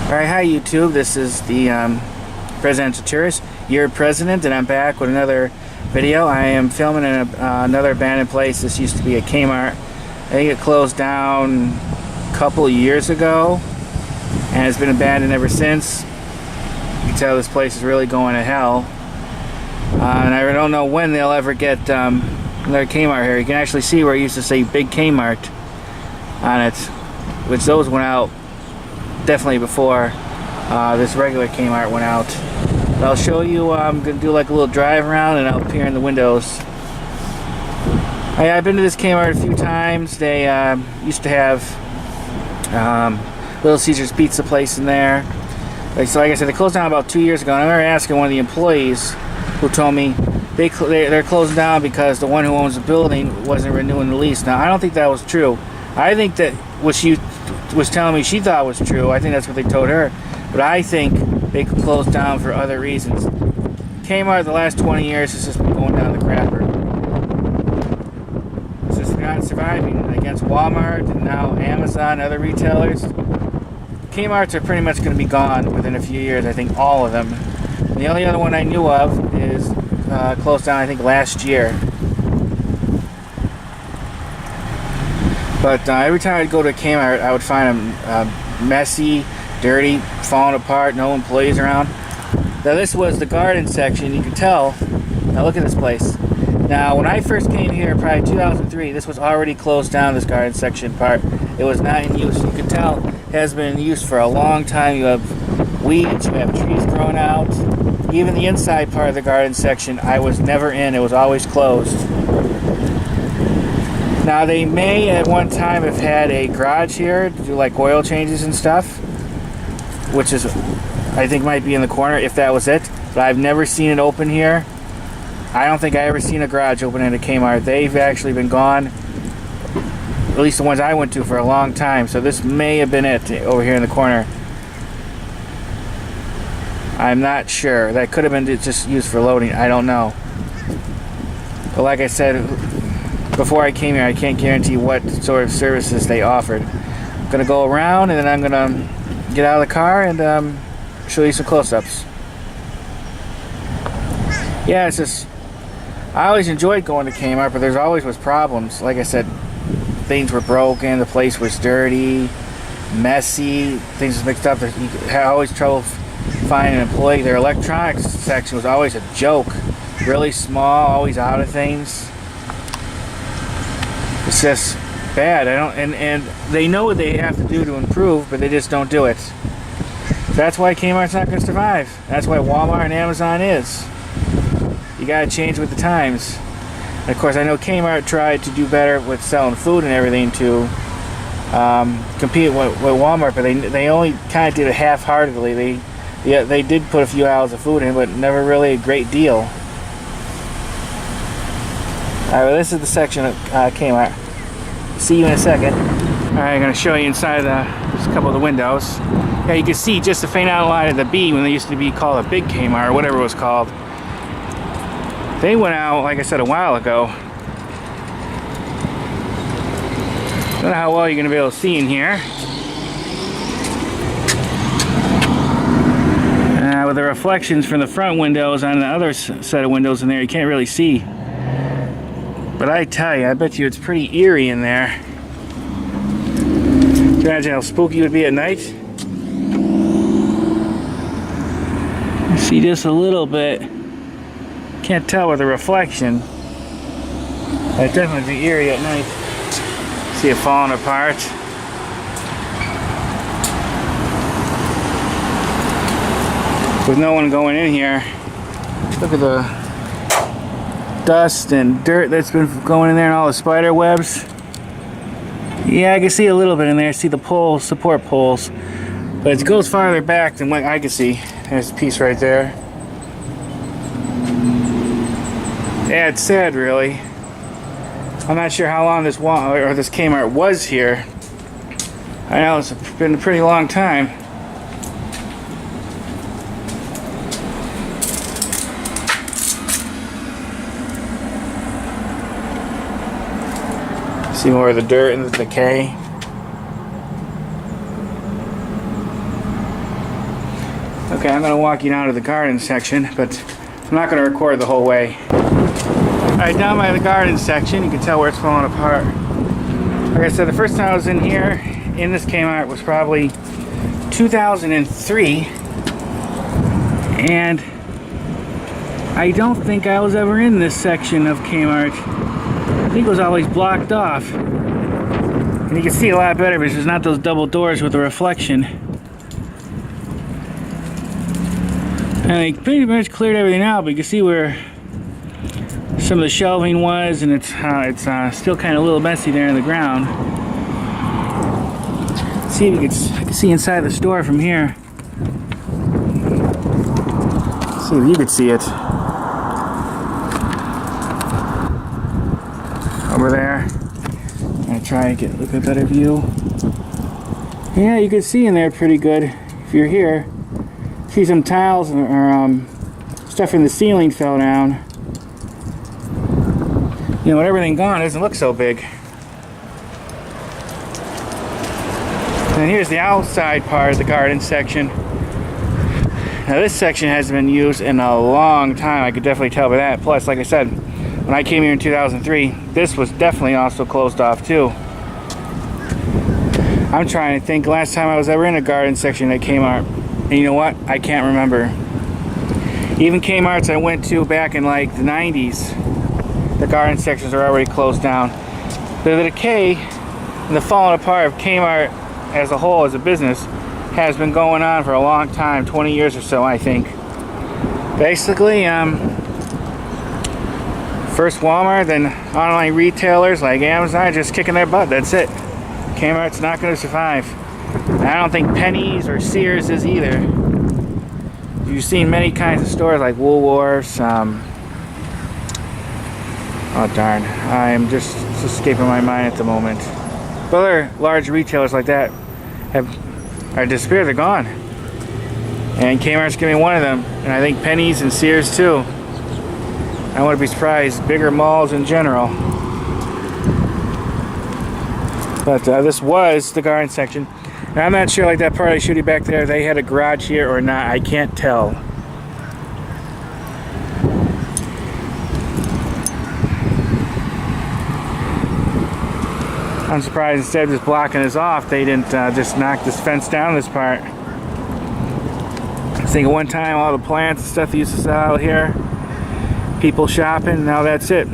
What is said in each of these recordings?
Alright, hi YouTube. This is the Presidential Tourist, your president, and I'm back with another video. I am filming in another abandoned place. This used to be a Kmart. I think it closed down a couple of years ago, and it's been abandoned ever since. You can tell this place is really going to hell. And I don't know when they'll ever get another Kmart here. You can actually see where it used to say Big Kmart on it, which those went out definitely before this regular Kmart went out. But I'll show you. I'm gonna do like a little drive around and I'll peer in the windows. I've been to this Kmart a few times. They used to have Little Caesar's Pizza place in there. So like I said, they closed down about 2 years ago, and I remember asking one of the employees who told me they're closing down because the one who owns the building wasn't renewing the lease. Now I don't think that was true. I think that what she was telling me she thought was true. I think that's what they told her, but I think they closed down for other reasons. Kmart the last 20 years has just been going down the crapper. It's just not surviving against Walmart and now Amazon and other retailers. Kmart's are pretty much going to be gone within a few years. I think all of them. And the only other one I knew of is closed down I think last year. But every time I'd go to Kmart, I would find them messy, dirty, falling apart, no employees around. Now this was the garden section, you can tell. Now look at this place. Now when I first came here, probably 2003, this was already closed down, this garden section part. It was not in use. You can tell it has been in use for a long time. You have weeds, you have trees growing out. Even the inside part of the garden section, I was never in. It was always closed. Now they may at one time have had a garage here to do like oil changes and stuff, which is I think might be in the corner if that was it, but I've never seen it open here. I don't think I ever seen a garage open in a Kmart. They've actually been gone, at least the ones I went to, for a long time, so this may have been it over here in the corner. I'm not sure. That could have been just used for loading. I don't know. But like I said before I came here, I can't guarantee what sort of services they offered. I'm gonna go around and then I'm gonna get out of the car and show you some close-ups. Yeah, it's just, I always enjoyed going to Kmart, but there's always was problems. Like I said, things were broken, the place was dirty, messy, things was mixed up. You had always trouble finding an employee. Their electronics section was always a joke. Really small, always out of things. It's just bad. And they know what they have to do to improve, but they just don't do it. That's why Kmart's not going to survive. That's why Walmart and Amazon is. You got to change with the times. And of course, I know Kmart tried to do better with selling food and everything to compete with Walmart, but they only kind of did it half-heartedly. They did put a few aisles of food in, but never really a great deal. Alright, well, this is the section of Kmart. See you in a second. Alright, I'm going to show you inside just a couple of the windows. Yeah, you can see just the faint outline of the B when they used to be called a Big Kmart or whatever it was called. They went out, like I said, a while ago. Don't know how well you're going to be able to see in here. With the reflections from the front windows on the other set of windows in there, you can't really see. But I tell you, I bet you it's pretty eerie in there. Can you imagine how spooky it would be at night? You see just a little bit. Can't tell with the reflection. It'd definitely be eerie at night. See it falling apart. With no one going in here. Look at the dust and dirt that's been going in there and all the spider webs. Yeah, I can see a little bit in there. See the poles, support poles. But it goes farther back than what I can see. There's a piece right there. Yeah, it's sad, really. I'm not sure how long this Kmart was here. I know it's been a pretty long time. See more of the dirt and the decay. Okay, I'm gonna walk you down to the garden section, but I'm not gonna record the whole way. Alright, down by the garden section, you can tell where it's falling apart. Like I said, the first time I was in here, in this Kmart, was probably 2003. And I don't think I was ever in this section of Kmart. I think it was always blocked off. And you can see a lot better because there's not those double doors with the reflection. And I pretty much cleared everything out, but you can see where some of the shelving was, and it's still kind of a little messy there in the ground. Let's see if I can see inside the store from here. Let's see if you could see it. Over there. I'm gonna try and look at a better view. Yeah, you can see in there pretty good if you're here. See some tiles or stuff in the ceiling fell down. You know, with everything gone, it doesn't look so big. And here's the outside part of the garden section. Now this section hasn't been used in a long time. I could definitely tell by that. Plus, like I said, when I came here in 2003, this was definitely also closed off too. I'm trying to think last time I was ever in a garden section at Kmart. And you know what? I can't remember. Even Kmart's I went to back in like the 90s, the garden sections are already closed down. The decay and the falling apart of Kmart as a whole, as a business, has been going on for a long time, 20 years or so, I think. Basically, first Walmart, then online retailers like Amazon just kicking their butt. That's it. Kmart's not going to survive. And I don't think Penny's or Sears is either. You've seen many kinds of stores like Woolworths. Oh darn, I'm just escaping my mind at the moment. But other large retailers like that are disappeared. They're gone. And Kmart's gonna be one of them. And I think Penny's and Sears too. I wouldn't be surprised. Bigger malls in general. But this was the garden section. And I'm not sure, like that part I showed you back there, they had a garage here or not. I can't tell. I'm surprised instead of just blocking this off, they didn't just knock this fence down this part. I think at one time all the plants and stuff they used to sell out here, people shopping, now that's it.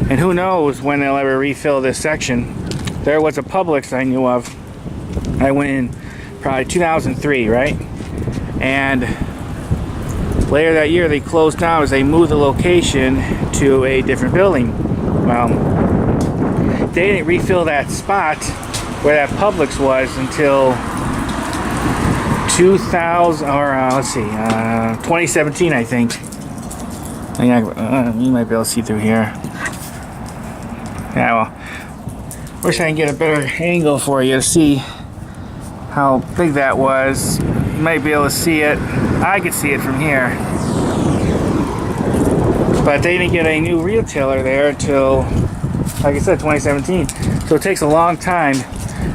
And who knows when they'll ever refill this section. There was a Publix I knew of. I went in probably 2003, right? And later that year they closed down as they moved the location to a different building. Well, they didn't refill that spot where that Publix was until 2017, I think. You might be able to see through here. Yeah, well, wish I can get a better angle for you to see how big that was. You might be able to see it. I could see it from here. But they didn't get a new retailer there until, like I said, 2017. So it takes a long time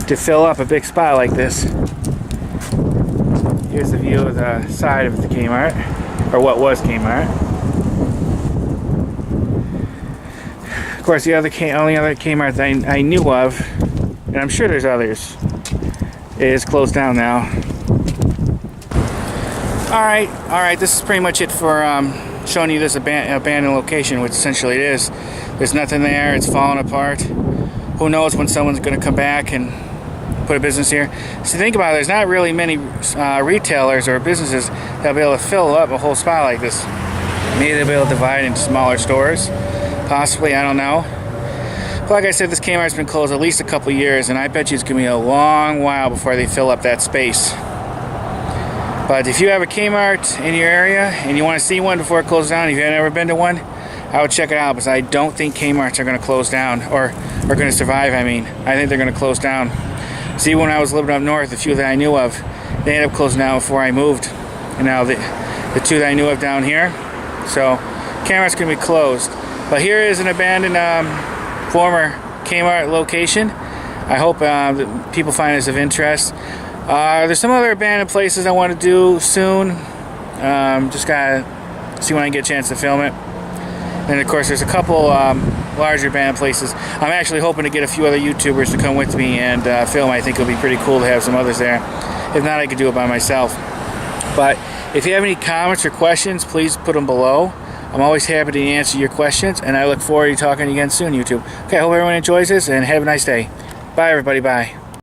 to fill up a big spot like this. Here's the view of the side of the Kmart, or what was Kmart. Of course, the only other Kmart that I knew of, and I'm sure there's others, is closed down now. Alright, this is pretty much it for showing you this abandoned location, which essentially it is. There's nothing there, it's falling apart. Who knows when someone's going to come back and put a business here. So think about it, there's not really many retailers or businesses that'll be able to fill up a whole spot like this. Maybe they'll be able to divide into smaller stores. Possibly, I don't know. But like I said, this Kmart's been closed at least a couple years, and I bet you it's going to be a long while before they fill up that space. But if you have a Kmart in your area and you want to see one before it closes down, if you've never been to one, I would check it out, because I don't think Kmart's are going to close down, or are going to survive, I mean. I think they're going to close down. See, when I was living up north, a few that I knew of, they ended up closing down before I moved. And now the two that I knew of down here, so Kmart's going to be closed. But here is an abandoned former Kmart location. I hope people find this of interest. There's some other abandoned places I want to do soon. Just gotta see when I get a chance to film it. And of course, there's a couple larger abandoned places. I'm actually hoping to get a few other YouTubers to come with me and film. I think it'll be pretty cool to have some others there. If not, I could do it by myself. But if you have any comments or questions, please put them below. I'm always happy to answer your questions, and I look forward to talking to you again soon, YouTube. Okay, I hope everyone enjoys this, and have a nice day. Bye, everybody. Bye.